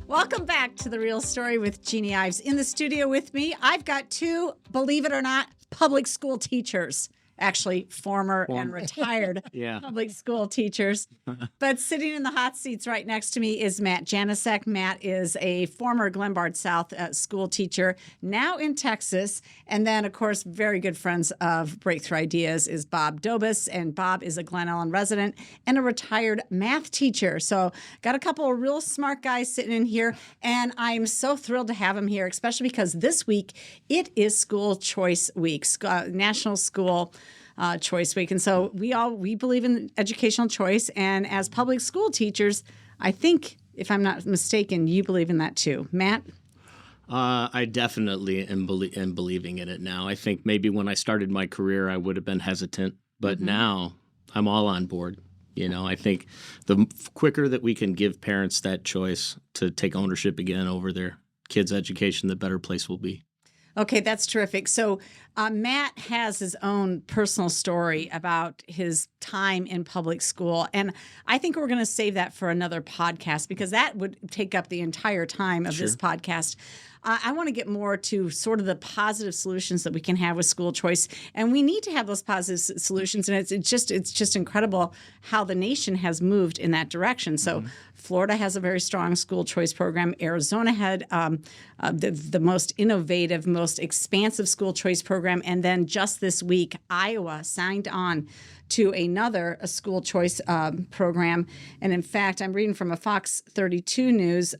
Welcome back to The Real Story with Jeanne Ives. In the studio with me, I've got two, believe it or not, public school teachers. Actually, former and retired public school teachers. But sitting in the hot seats right next to me is Matt Janecek. Matt is a former Glenbard South school teacher, now in Texas. And then, of course, very good friends of Breakthrough Ideas is Bob Dobosz. And Bob is a Glen Ellen resident and a retired math teacher. So got a couple of real smart guys sitting in here. And I'm so thrilled to have them here, especially because this week it is School Choice Week, National School Choice Week. And so we believe in educational choice. And as public school teachers, I think, if I'm not mistaken, you believe in that too. Matt? I definitely am believing in it now. I think maybe when I started my career, I would have been hesitant, but now I'm all on board. You know, I think the quicker that we can give parents that choice to take ownership again over their kids' education, the better place we'll be. Okay, that's terrific. So Matt has his own personal story about his time in public school. And I think we're going to save that for another podcast because that would take up the entire time of this podcast. I want to get more to sort of the positive solutions that we can have with school choice. And we need to have those positive solutions. And it's just incredible how the nation has moved in that direction. So Florida has a very strong school choice program. Arizona had the most innovative, most expansive school choice program. And then just this week, Iowa signed on to another school choice program. And in fact, I'm reading from a Fox 32 News.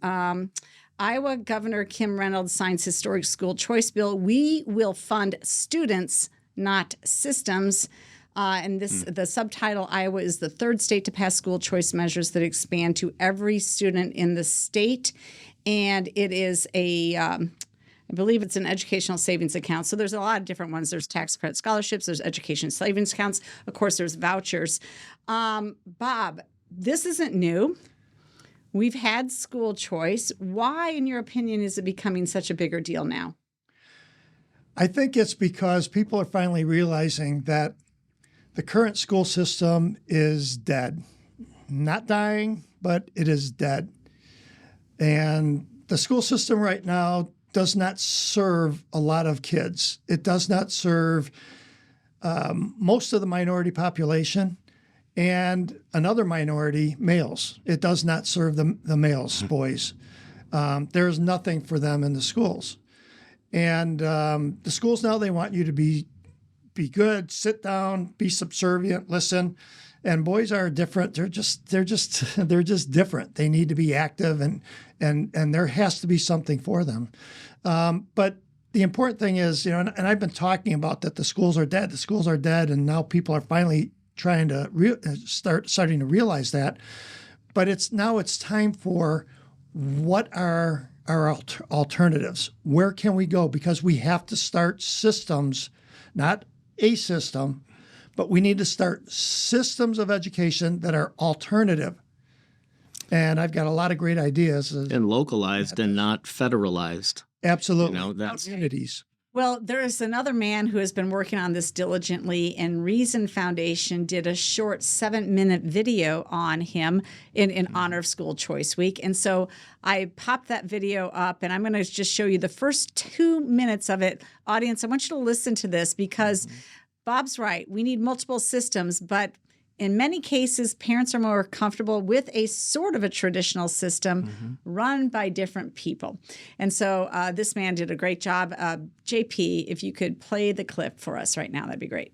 Iowa Governor Kim Reynolds signs historic school choice bill. We will fund students, not systems. And the subtitle, Iowa is the third state to pass school choice measures that expand to every student in the state. And it is I believe it's an educational savings account. So there's a lot of different ones. There's tax credit scholarships. There's education savings accounts. Of course, there's vouchers. Bob, this isn't new. We've had school choice. Why, in your opinion, is it becoming such a bigger deal now? I think it's because people are finally realizing that the current school system is dead. Not dying, but it is dead. And the school system right now does not serve a lot of kids. It does not serve most of the minority population and another minority, males. It does not serve the males, boys. There's nothing for them in the schools. And the schools now, they want you to be good, sit down, be subservient, listen. And boys are different. They're just different. They need to be active, and there has to be something for them. But the important thing is, you know, and I've been talking about that the schools are dead. The schools are dead, and now people are finally trying to starting to realize that. But it's time for what are our alternatives? Where can we go? Because we have to start systems, not a system, but we need to start systems of education that are alternative. And I've got a lot of great ideas. And localized and not federalized. Absolutely. You know, that's communities. Well, there is another man who has been working on this diligently, and Reason Foundation did a short 7-minute video on him in honor of School Choice Week. And so I popped that video up, and I'm going to just show you the first 2 minutes of it. Audience, I want you to listen to this because Bob's right. We need multiple systems, but in many cases, parents are more comfortable with a sort of a traditional system run by different people. And so this man did a great job. JP, if you could play the clip for us right now, that'd be great.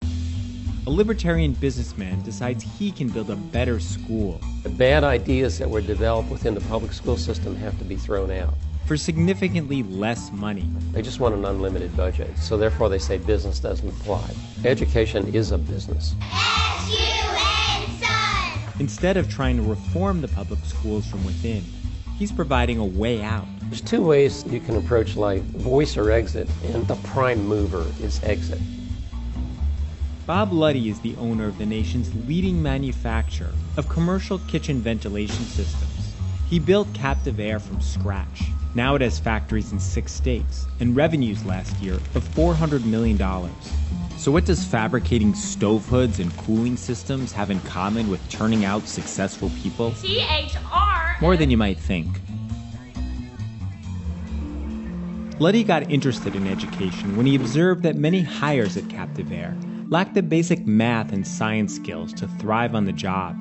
A libertarian businessman decides he can build a better school. The bad ideas that were developed within the public school system have to be thrown out. For significantly less money. They just want an unlimited budget, so therefore they say business doesn't apply. Education is a business. Instead of trying to reform the public schools from within, he's providing a way out. There's 2 ways you can approach life, voice or exit, and the prime mover is exit. Bob Luddy is the owner of the nation's leading manufacturer of commercial kitchen ventilation systems. He built Captive Air from scratch. Now it has factories in 6 states and revenues last year of $400 million. So what does fabricating stove hoods and cooling systems have in common with turning out successful people? THR more than you might think. Luddy got interested in education when he observed that many hires at Captive Air lacked the basic math and science skills to thrive on the job.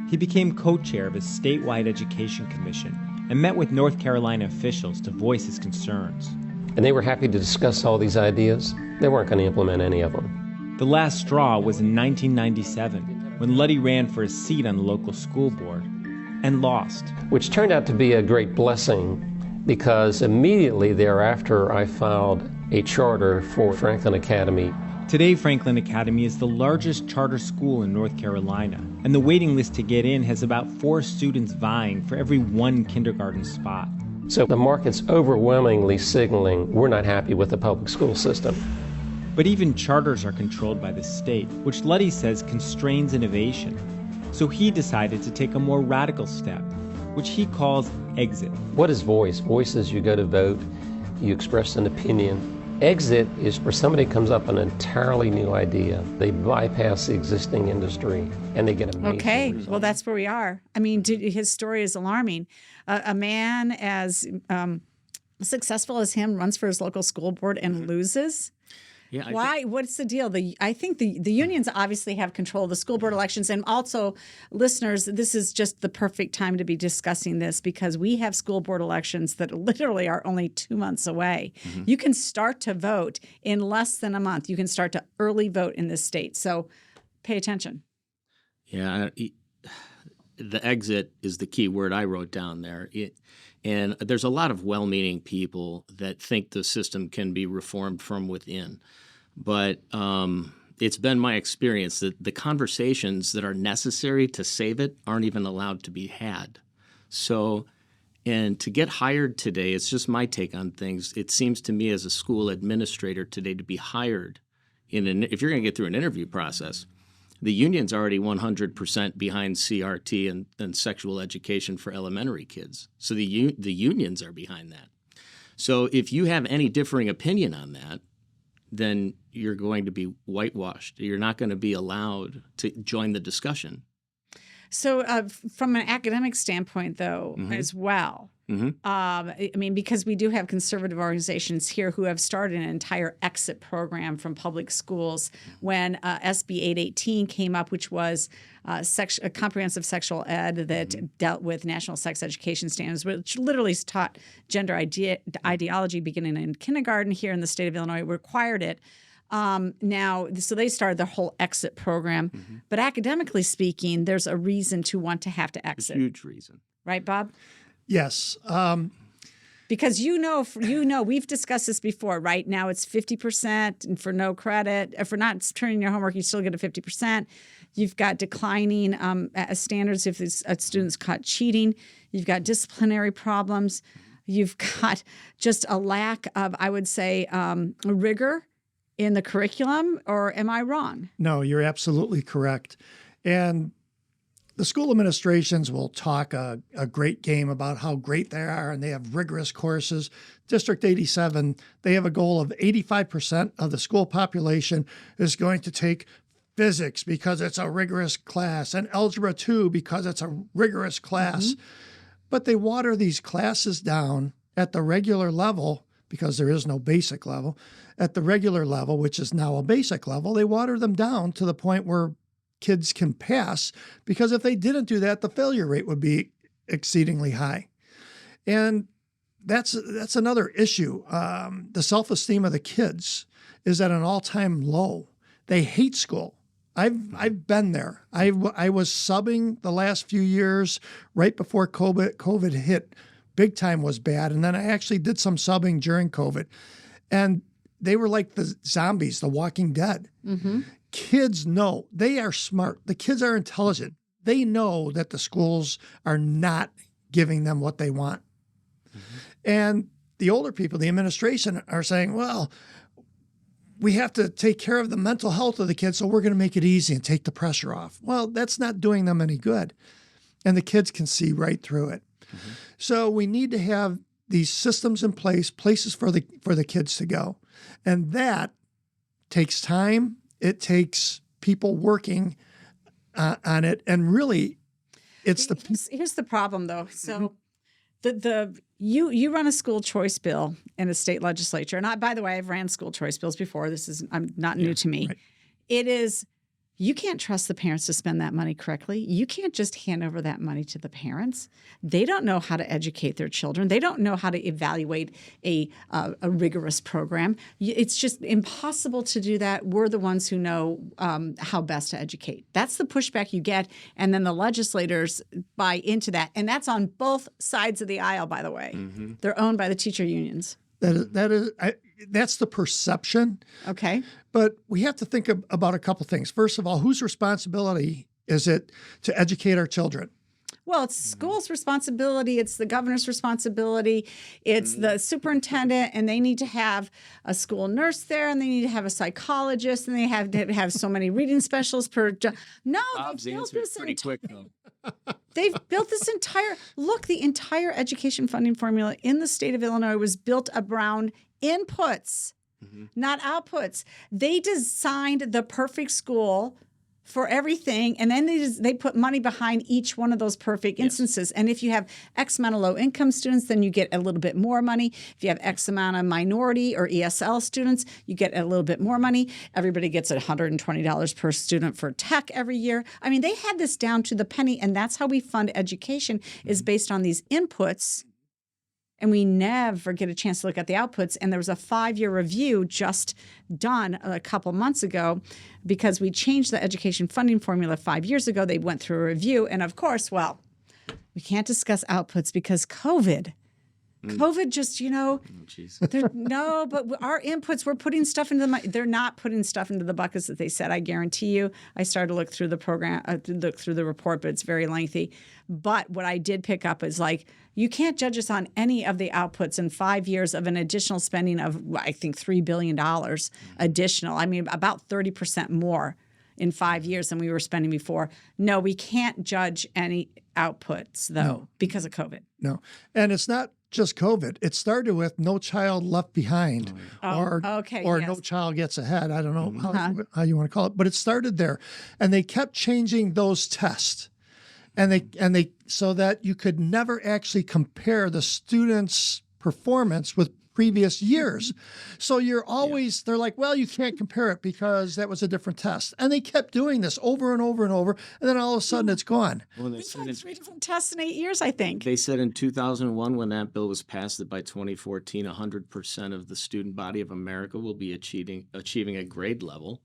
He became co-chair of a statewide education commission and met with North Carolina officials to voice his concerns. And they were happy to discuss all these ideas. They weren't going to implement any of them. The last straw was in 1997, when Luddy ran for a seat on the local school board and lost. Which turned out to be a great blessing, because immediately thereafter I filed a charter for Franklin Academy. Today, Franklin Academy is the largest charter school in North Carolina, and the waiting list to get in has about 4 students vying for every 1 kindergarten spot. So the market's overwhelmingly signaling we're not happy with the public school system. But even charters are controlled by the state, which Luddy says constrains innovation. So he decided to take a more radical step, which he calls exit. What is voice? Voice is you go to vote, you express an opinion. Exit is where somebody comes up with an entirely new idea. They bypass the existing industry and they get amazing results. Well, that's where we are. I mean, his story is alarming. A man as successful as him runs for his local school board and loses. Yeah, Why? What's the deal? I think the unions obviously have control of the school board elections. And also, listeners, this is just the perfect time to be discussing this because we have school board elections that literally are only 2 months away. Mm-hmm. You can start to vote in less than a month. You can start to early vote in this state. So pay attention. Yeah, the exit is the key word I wrote down there. And there's a lot of well-meaning people that think the system can be reformed from within. But it's been my experience that the conversations that are necessary to save it aren't even allowed to be had. So, and to get hired today, it's just my take on things. It seems to me as a school administrator today to be hired if you're going to get through an interview process, the union's already 100% behind CRT and sexual education for elementary kids. So the unions are behind that. So if you have any differing opinion on that, then you're going to be whitewashed. You're not going to be allowed to join the discussion. So from an academic standpoint, though, Mm-hmm. as well, Mm-hmm. I mean, because we do have conservative organizations here who have started an entire exit program from public schools when SB 818 came up, which was a comprehensive sexual ed that Mm-hmm. dealt with national sex education standards, which literally taught gender ideology beginning in kindergarten here in the state of Illinois, required it. So they started their whole exit program. Mm-hmm. But academically speaking, there's a reason to want to have to exit. A huge reason. Right, Bob? Yes. Because we've discussed this before, right? Now it's 50% and for no credit. For not turning your homework, you still get a 50%. You've got declining standards if a student's caught cheating. You've got disciplinary problems. You've got just a lack of, I would say, rigor in the curriculum, or am I wrong? No, you're absolutely correct. And the school administrations will talk a great game about how great they are, and they have rigorous courses. District 87, they have a goal of 85% of the school population is going to take physics because it's a rigorous class, and algebra 2 because it's a rigorous class. Mm-hmm. But they water these classes down at the regular level because there is no basic level. At the regular level, which is now a basic level, they water them down to the point where kids can pass, because if they didn't do that, the failure rate would be exceedingly high. And that's another issue. The self-esteem of the kids is at an all-time low. They hate school. I've been there. I was subbing the last few years right before COVID hit. Big time was bad. And then I actually did some subbing during COVID. And they were like the zombies, the Walking Dead. Mm-hmm. Kids know. They are smart. The kids are intelligent. They know that the schools are not giving them what they want. Mm-hmm. And the older people, the administration, are saying, well, we have to take care of the mental health of the kids, so we're going to make it easy and take the pressure off. Well, that's not doing them any good. And the kids can see right through it. Mm-hmm. So we need to have these systems in place, places for the kids to go. And that takes time. It takes people working on it. And really, Here's the problem, though. So you run a school choice bill in a state legislature, and by the way, I've ran school choice bills before. This is not new to me. Right. It is. You can't trust the parents to spend that money correctly. You can't just hand over that money to the parents. They don't know how to educate their children. They don't know how to evaluate a rigorous program. It's just impossible to do that. We're the ones who know how best to educate. That's the pushback you get, and then the legislators buy into that. And that's on both sides of the aisle, by the way. Mm-hmm. They're owned by the teacher unions. That's the perception. Okay. But we have to think about a couple things. First of all, whose responsibility is it to educate our children? Well, it's school's responsibility. It's the governor's responsibility. It's the superintendent, and they need to have a school nurse there, and they need to have a psychologist, and they have to have so many reading specialists per job. No, Bob's answer is pretty quick, though. They've built this the entire education funding formula in the state of Illinois was built around inputs, not outputs. They designed the perfect school for everything, and then they put money behind each one of those perfect instances. Yes. And if you have X amount of low-income students, then you get a little bit more money. If you have X amount of minority or ESL students, you get a little bit more money. Everybody gets $120 per student for tech every year. I mean, they had this down to the penny, and that's how we fund education, is based on these inputs. And we never get a chance to look at the outputs. And there was a 5-year review just done a couple months ago because we changed the education funding formula 5 years ago. They went through a review. And of course, well, we can't discuss outputs because COVID just, but our inputs, we're putting stuff into they're not putting stuff into the buckets that they said. I guarantee you. I started to look through the program, look through the report, but it's very lengthy. But what I did pick up is you can't judge us on any of the outputs in 5 years of an additional spending of, I think, $3 billion additional. I mean, about 30% more in 5 years than we were spending before. No, we can't judge any outputs, though, because of COVID. No. And it's not just COVID. It started with No Child Left Behind or No Child Gets Ahead. I don't know how you want to call it, but it started there. And they kept changing those tests. And they so that you could never actually compare the students' performance with previous years. So you're always, they're like, well, you can't compare it because that was a different test. And they kept doing this over and over and over. And then all of a sudden it's gone. Well, We've had 3 different tests in 8 years, I think. They said in 2001, when that bill was passed, that by 2014, 100% of the student body of America will be achieving a grade level.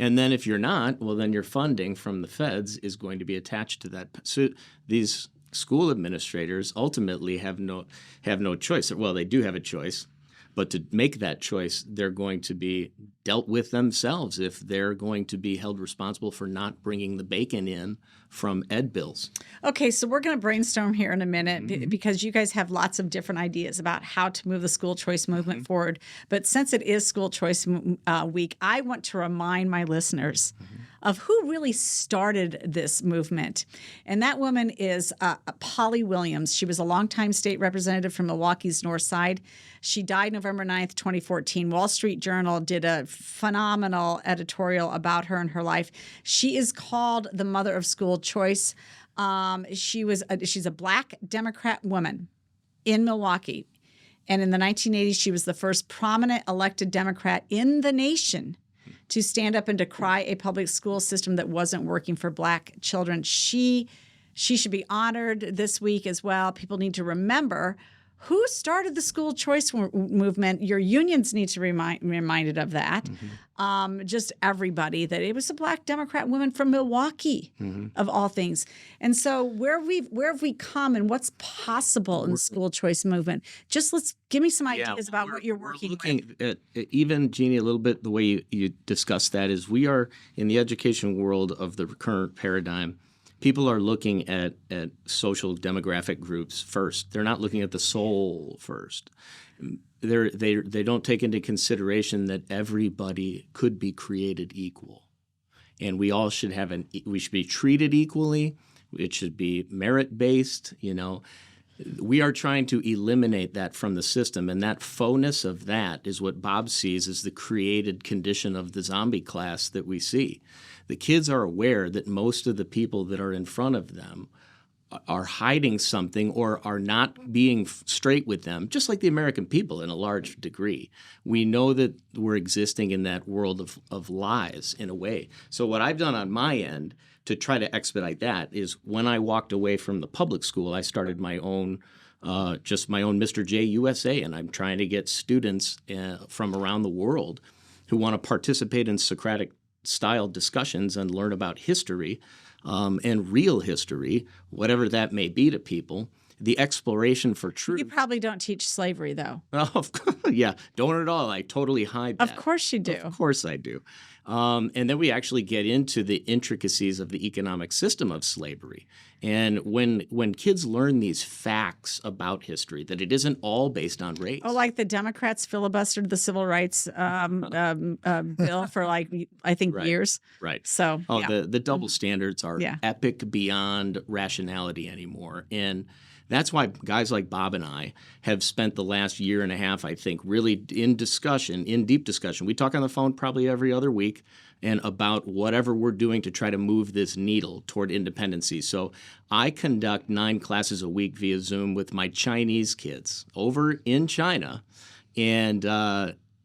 And then if you're not, well, then your funding from the feds is going to be attached to that. So these school administrators ultimately have no choice. Well, they do have a choice, but to make that choice, they're going to be dealt with themselves if they're going to be held responsible for not bringing the bacon in from ed bills. Okay, so we're going to brainstorm here in a minute because you guys have lots of different ideas about how to move the school choice movement forward. But since it is School Choice Week, I want to remind my listeners of who really started this movement. And that woman is Polly Williams. She was a longtime state representative from Milwaukee's North Side. She died November 9th, 2014. Wall Street Journal did a phenomenal editorial about her and her life. She is called the mother of school choice. She's a Black Democrat woman in Milwaukee. And in the 1980s, she was the first prominent elected Democrat in the nation to stand up and decry a public school system that wasn't working for Black children. She should be honored this week as well. People need to remember who started the school choice movement. Your unions need to be reminded of that. Just everybody, that it was a Black Democrat woman from Milwaukee, of all things. And so where have we come and what's possible in the school choice movement? Just give me some ideas about what you're working with. At, even, Jeannie, a little bit the way you discussed that is we are in the education world of the current paradigm. People are looking at social demographic groups first. They're not looking at the soul first. They don't take into consideration that everybody could be created equal, and we all should we should be treated equally. It should be merit-based. We are trying to eliminate that from the system, and that faux-ness of that is what Bob sees as the created condition of the zombie class that we see. The kids are aware that most of the people that are in front of them are hiding something or are not being straight with them, just like the American people in a large degree. We know that we're existing in that world of lies in a way. So what I've done on my end to try to expedite that is when I walked away from the public school, I started my own just my own Mr. J USA, and I'm trying to get students from around the world who want to participate in Socratic-style discussions and learn about history and real history, whatever that may be to people, the exploration for truth. You probably don't teach slavery, though. Oh, yeah, don't at all. I totally hide that. Of course you do. Of course I do. And then we actually get into the intricacies of the economic system of slavery. And when kids learn these facts about history, that it isn't all based on race. Oh, like the Democrats filibustered the civil rights bill for I think Right. years. Right. So yeah. The double standards are epic beyond rationality anymore. And that's why guys like Bob and I have spent the last year and a half, I think, really in deep discussion. We talk on the phone probably every other week and about whatever we're doing to try to move this needle toward independency. So I conduct 9 classes a week via Zoom with my Chinese kids over in China, and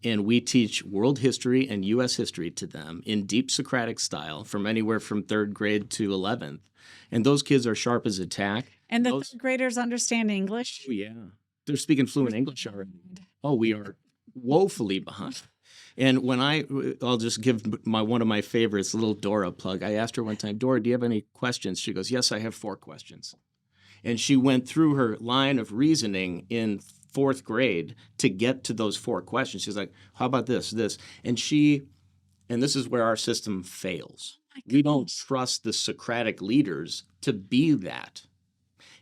we teach world history and U.S. history to them in deep Socratic style from anywhere from 3rd grade to 11th. And those kids are sharp as a tack. And the 3rd graders understand English? Oh, yeah. They're speaking fluent English already. Oh, we are woefully behind. And when I'll just give one of my favorites, little Dora plug. I asked her one time, Dora, do you have any questions? She goes, yes, I have 4 questions. And she went through her line of reasoning in 4th grade to get to those 4 questions. She's like, how about this? And this is where our system fails. We don't trust the Socratic leaders to be that.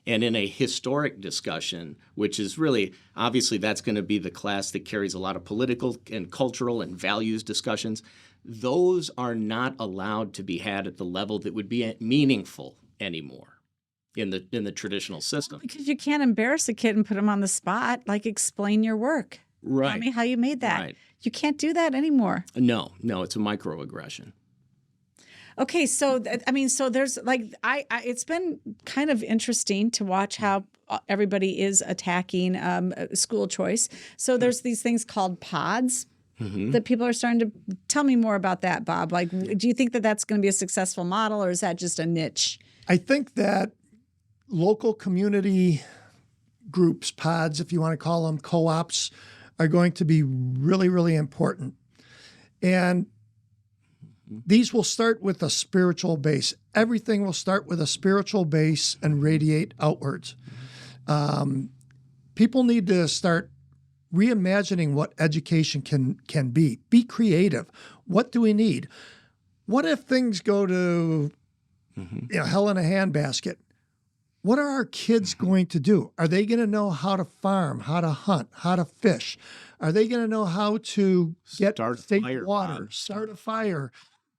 And in a historic discussion, which is really, obviously, that's going to be the class that carries a lot of political and cultural and values discussions, those are not allowed to be had at the level that would be meaningful anymore in the traditional system. Because you can't embarrass a kid and put them on the spot, like explain your work. Right. Tell me how you made that. Right. You can't do that anymore. No, it's a microaggression. Okay, so there's it's been kind of interesting to watch how everybody is attacking school choice. So there's these things called pods that people are starting to tell me more about that, Bob. Like, do you think that that's going to be a successful model, or is that just a niche? I think that local community groups, pods, if you want to call them, co-ops, are going to be really, really important. And these will start with a spiritual base. Everything will start with a spiritual base and radiate outwards. People need to start reimagining what education can be. Be creative. What do we need? What if things go to hell in a handbasket? What are our kids going to do? Are they going to know how to farm, how to hunt, how to fish? Are they going to know how to get safe water, start a fire,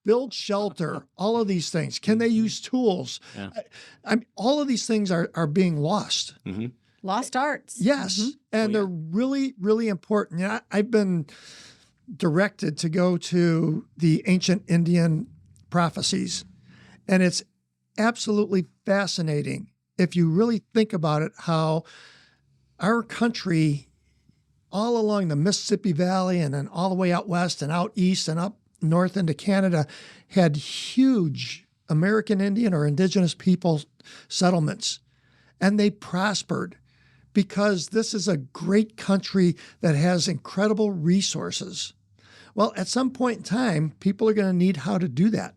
build shelter, all of these things? Can they use tools? Yeah. All of these things are being lost. Lost arts. Yes. And they're really, really important. Yeah, I've been directed to go to the ancient Indian prophecies, and it's absolutely fascinating if you really think about it, how our country all along the Mississippi Valley and then all the way out west and out east and up north into Canada had huge American Indian or indigenous people settlements, and they prospered because this is a great country that has incredible resources. Well, at some point in time, people are going to need how to do that.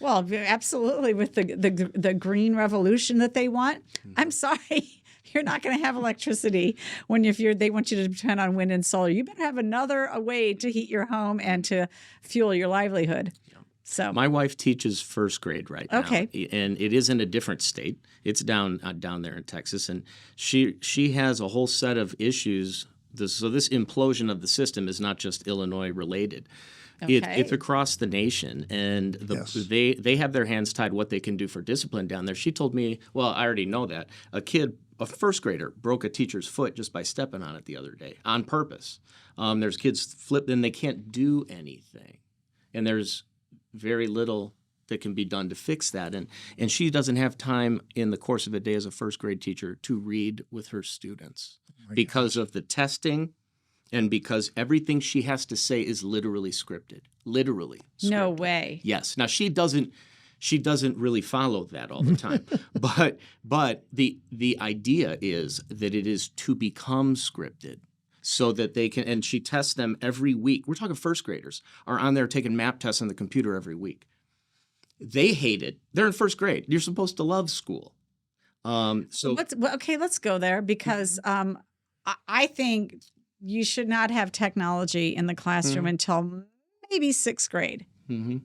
Well, absolutely, with the green revolution that they want. I'm sorry, you're not going to have electricity they want you to depend on wind and solar. You better have a way to heat your home and to fuel your livelihood. So my wife teaches 1st grade right now. Okay. And it is in a different state. It's down there in Texas, and she has a whole set of issues. So this implosion of the system is not just Illinois related. Okay. It's across the nation, and they have their hands tied what they can do for discipline down there. She told me, well, I already know that, a 1st grader broke a teacher's foot just by stepping on it the other day on purpose. There's kids flipped and they can't do anything, and there's very little that can be done to fix that. And she doesn't have time in the course of a day as a first grade teacher to read with her students because of the testing and because everything she has to say is literally scripted. Literally scripted. No way. Yes. Now she doesn't really follow that all the time. but the idea is that it is to become scripted so that they can, and she tests them every week. We're talking first graders are on there taking map tests on the computer every week. They hate it. They're in first grade. You're supposed to love school. Let's go there because I think you should not have technology in the classroom until maybe sixth grade. Mm-hmm.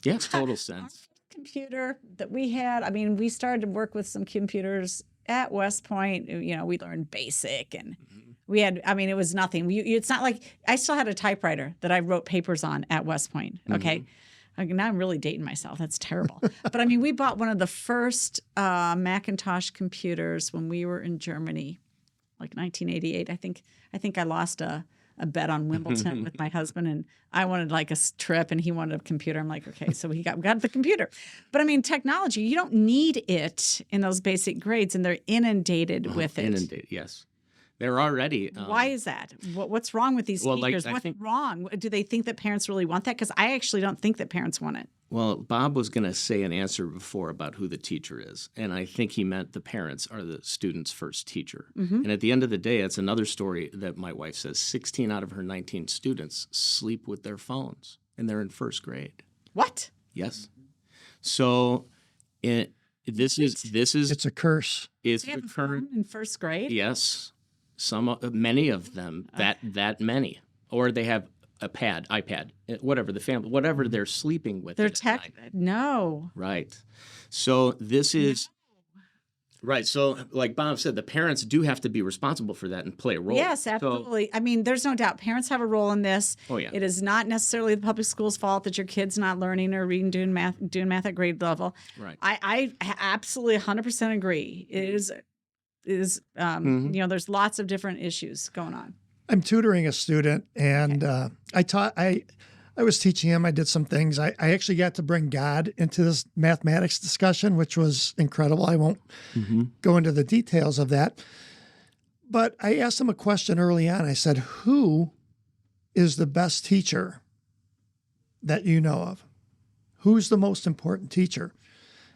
Yeah, total sense. Computer that we had, I mean, we started to work with some computers at West Point. You know, we learned BASIC and we had, I mean, it was nothing. It's not like, I still had a typewriter that I wrote papers on at West Point, okay? Now I'm really dating myself. That's terrible. But I mean, we bought one of the first Macintosh computers when we were in Germany, like 1988. I think I lost a bet on Wimbledon with my husband, and I wanted like a trip, and he wanted a computer. I'm like, okay, so we got the computer. But I mean, technology, you don't need it in those basic grades, and they're inundated with it. Inundated, yes. They're already. Why is that? What's wrong with these teachers? What's wrong? Do they think that parents really want that? Because I actually don't think that parents want it. Well, Bob was going to say an answer before about who the teacher is, and I think he meant the parents are the student's first teacher. And at the end of the day, it's another story that my wife says 16 out of her 19 students sleep with their phones, and they're in first grade. What? Yes. So this is It's a curse. It's They have the a phone current. in first grade? Yes, many of them that many, or they have a iPad, whatever the family, whatever they're sleeping with. They're at tech. night. No. Right. So this is right. So like Bob said, the parents do have to be responsible for that and play a role. Yes, absolutely. I mean, there's no doubt parents have a role in this. Oh, yeah. It is not necessarily the public school's fault that your kid's not learning or reading, doing math at grade level. Right. I absolutely 100% agree. It is you know, there's lots of different issues going on. I'm tutoring a student, and I was teaching him. I did some things. I actually got to bring God into this mathematics discussion, which was incredible. I won't go into the details of that. But I asked him a question early on. I said, who is the best teacher that you know of? Who's the most important teacher?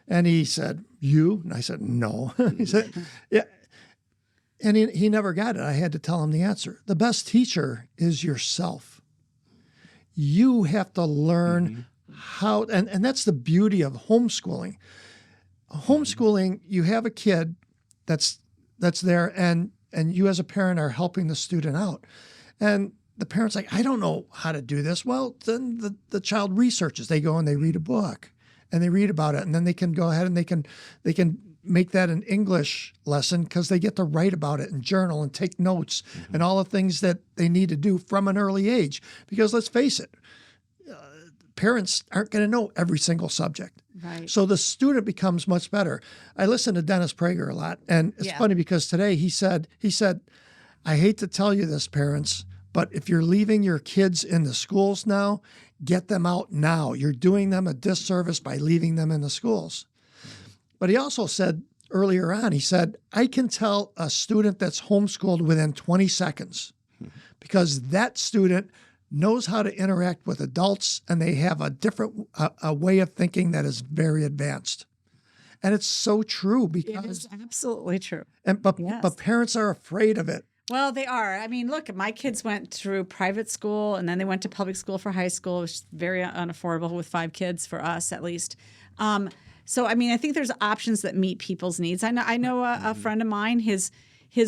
And he said, you. And I said, no. He said, yeah. And he never got it. I had to tell him the answer. The best teacher is yourself. You have to learn how, and that's the beauty of homeschooling. Homeschooling, you have a kid that's there, and you as a parent are helping the student out. And the parent's like, I don't know how to do this. Well, then the child researches. They go and they read a book, and they read about it, and then they can go ahead and they can make that an English lesson because they get to write about it and journal and take notes and all the things that they need to do from an early age. Because let's face it, parents aren't going to know every single subject. Right. So the student becomes much better. I listen to Dennis Prager a lot, and it's funny because today he said, I hate to tell you this, parents, but if you're leaving your kids in the schools now, get them out now. You're doing them a disservice by leaving them in the schools. But he also said earlier on, he said, I can tell a student that's homeschooled within 20 because that student knows how to interact with adults, and they have a different a way of thinking that is very advanced. And it's so true because it is absolutely true. But parents are afraid of it. Well, they are. I mean, look, my kids went through private school, and then they went to public school for high school, which is very unaffordable with 5 kids for us, at least. So, I mean, I think there's options that meet people's needs. I know a friend of mine, his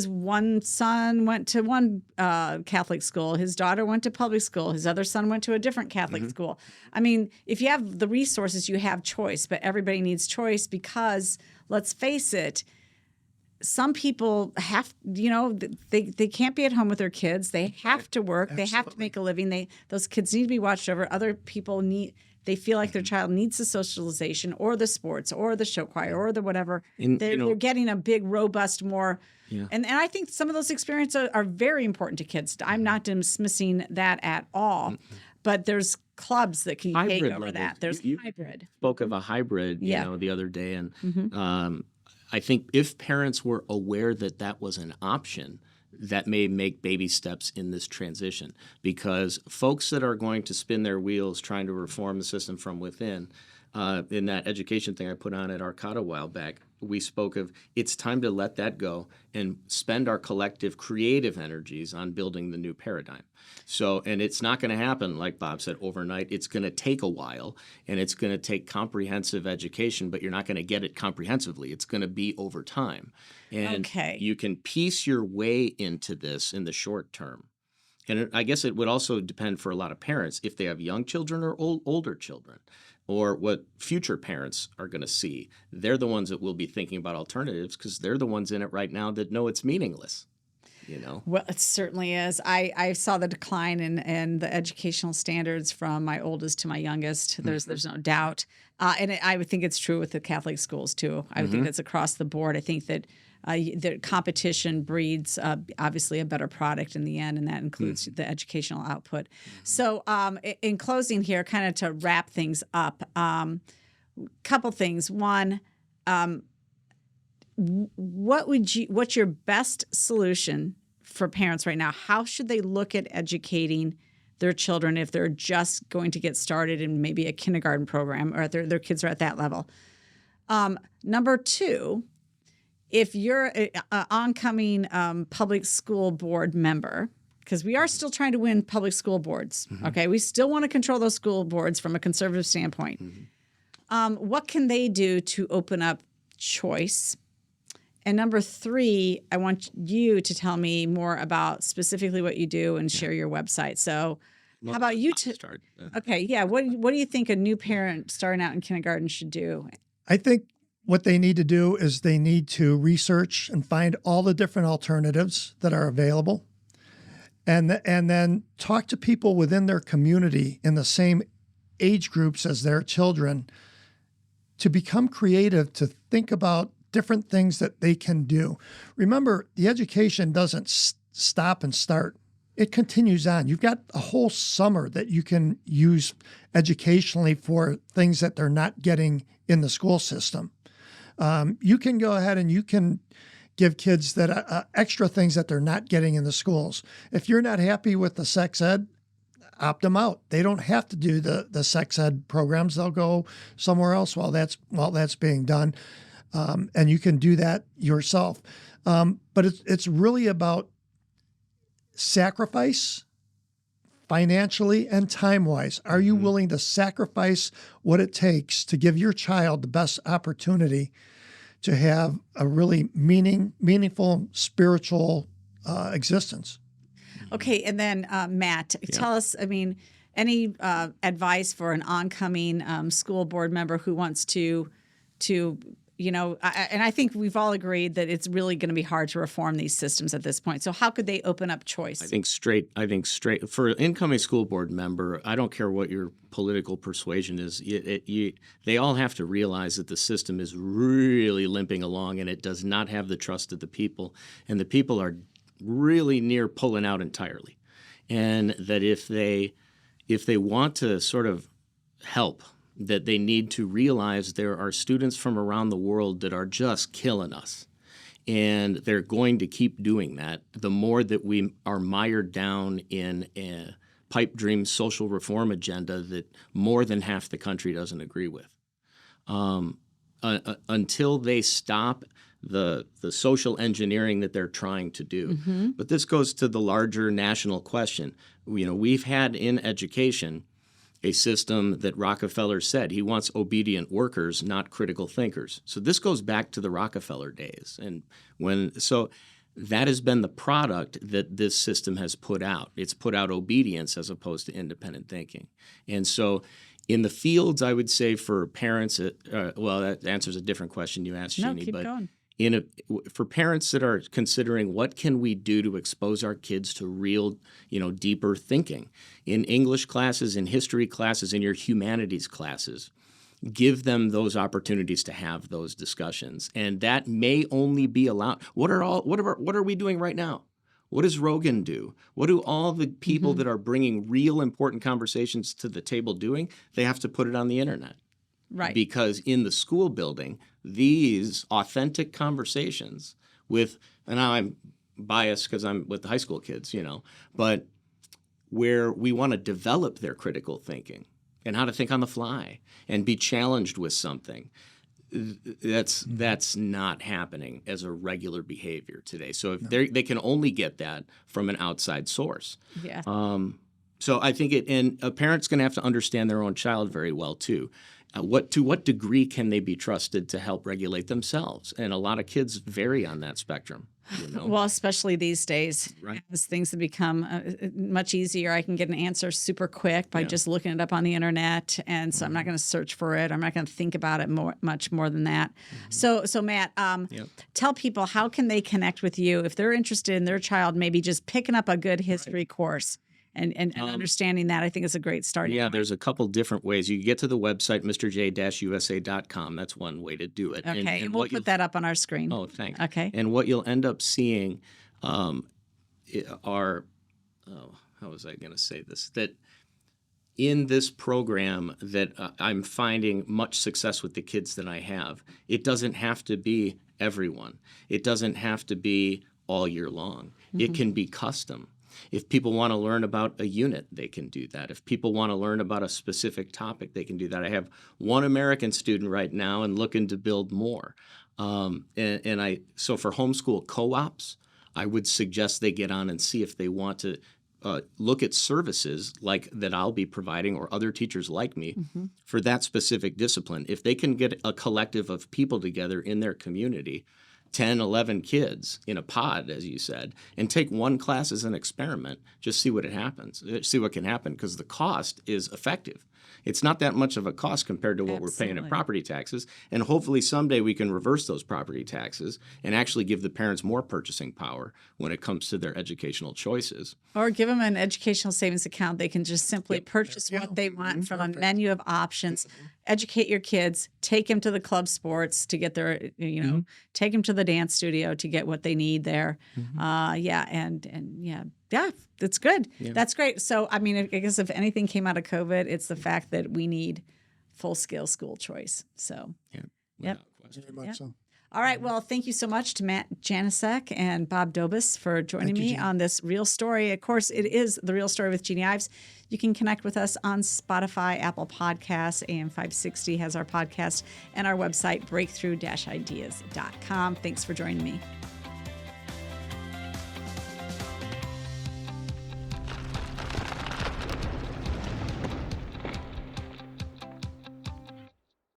one son went to one Catholic school. His daughter went to public school. His other son went to a different Catholic school. I mean, if you have the resources, you have choice, but everybody needs choice because, let's face it, some people have, you know, they can't be at home with their kids. They have to work. Absolutely. They have to make a living. Those kids need to be watched over. Other people they feel like their child needs the socialization or the sports or the show choir or the whatever. They're getting a big, robust, more. Yeah. And I think some of those experiences are very important to kids. I'm not dismissing that at all. but there's clubs that can take over levels. that. There's You hybrid. spoke of a hybrid, Yeah. the other day, and Mm-hmm. I think if parents were aware that that was an option, that may make baby steps in this transition, because folks that are going to spin their wheels trying to reform the system from within, in that education thing I put on at Arcata a while back, we spoke of it's time to let that go and spend our collective creative energies on building the new paradigm. So, and it's not going to happen, like Bob said, overnight. It's going to take a while, and it's going to take comprehensive education, but you're not going to get it comprehensively. It's going to be over time. And you can piece your way into this in the short term. And I guess it would also depend for a lot of parents if they have young children or older children, or what future parents are going to see. They're the ones that will be thinking about alternatives because they're the ones in it right now that know it's meaningless. Well, it certainly is. I saw the decline in the educational standards from my oldest to my youngest. There's no doubt. And I would think it's true with the Catholic schools, too. I would think that's across the board. I think that the competition breeds, obviously, a better product in the end, and that includes the educational output. So in closing here, kind of to wrap things up, couple things. One, what's your best solution for parents right now? How should they look at educating their children if they're just going to get started in maybe a kindergarten program, or their kids are at that level? Number two, if you're an oncoming public school board member, because we are still trying to win public school boards, okay? We still want to control those school boards from a conservative standpoint. What can they do to open up choice? And number three, I want you to tell me more about specifically what you do and share your website. So how about you start? Okay, yeah. What do you think a new parent starting out in kindergarten should do? I think what they need to do is they need to research and find all the different alternatives that are available, and then talk to people within their community in the same age groups as their children to become creative, to think about different things that they can do. Remember, the education doesn't stop and start. It continues on. You've got a whole summer that you can use educationally for things that they're not getting in the school system. You can go ahead and you can give kids that extra things that they're not getting in the schools. If you're not happy with the sex ed, opt them out. They don't have to do the sex ed programs. They'll go somewhere else while that's being done. And you can do that yourself. But it's really about sacrifice, financially and time-wise. Are you willing to sacrifice what it takes to give your child the best opportunity to have a really meaningful spiritual existence? Okay, and then Matt, tell us, any advice for an oncoming school board member who wants to and I think we've all agreed that it's really going to be hard to reform these systems at this point. So how could they open up choice? I think straight for an incoming school board member, I don't care what your political persuasion is. They all have to realize that the system is really limping along, and it does not have the trust of the people, and the people are really near pulling out entirely. And that if they want to sort of help, that they need to realize there are students from around the world that are just killing us. And they're going to keep doing that. The more that we are mired down in a pipe dream social reform agenda that more than half the country doesn't agree with. Until they stop the social engineering that they're trying to do. But this goes to the larger national question. We've had in education a system that Rockefeller said he wants obedient workers, not critical thinkers. So this goes back to the Rockefeller days. And so that has been the product that this system has put out. It's put out obedience as opposed to independent thinking. And so in the fields, I would say for parents, that answers a different question you asked, Jeanne. Keep going. For parents that are considering what can we do to expose our kids to real, deeper thinking, in English classes, in history classes, in your humanities classes, give them those opportunities to have those discussions. And that may only be allowed. What are we doing right now? What does Rogan do? What do all the people that are bringing real important conversations to the table doing? They have to put it on the internet. Right. Because in the school building, these authentic conversations with, and now I'm biased because I'm with the high school kids, but where we want to develop their critical thinking and how to think on the fly and be challenged with something. That's not happening as a regular behavior today. So if they can only get that from an outside source. Yeah. So I think and a parent's going to have to understand their own child very well too. To what degree can they be trusted to help regulate themselves? And a lot of kids vary on that spectrum. Well, especially these days, Right. as things have become much easier, I can get an answer super quick by just looking it up on the internet, and so I'm not going to search for it. I'm not going to think about it much more than that. So Matt, tell people, how can they connect with you if they're interested in their child maybe just picking up a good history course? And understanding that, I think, is a great starting point. There's a couple different ways. You can get to the website, mrj-usa.com. That's one way to do it. Okay, and we'll put that up on our screen. Oh, thanks. Okay. And what you'll end up seeing how was I going to say this? That in this program that I'm finding much success with the kids that I have, it doesn't have to be everyone. It doesn't have to be all year long. It can be custom. If people want to learn about a unit, they can do that. If people want to learn about a specific topic, they can do that. I have one American student right now and looking to build more. So for homeschool co-ops, I would suggest they get on and see if they want to look at services like that I'll be providing or other teachers like me for that specific discipline. If they can get a collective of people together in their community, 10, 11 kids in a pod, as you said, and take one class as an experiment, just see what can happen, because the cost is effective. It's not that much of a cost compared to what we're paying in property taxes, and hopefully someday we can reverse those property taxes and actually give the parents more purchasing power when it comes to their educational choices. Or give them an educational savings account. They can just simply purchase what they want from a menu of options. Educate your kids, take them to the club sports to get their, take them to the dance studio to get what they need there. That's good. Yeah. That's great. So, I mean, I guess if anything came out of COVID, it's the fact that we need full-scale school choice. So, Very much so. All right. Well, thank you so much to Matt Janecek and Bob Dobosz for joining me on this real story. Of course, it is The Real Story with Jeanne Ives. You can connect with us on Spotify, Apple Podcasts, AM 560 has our podcast, and our website, breakthrough-ideas.com. Thanks for joining me.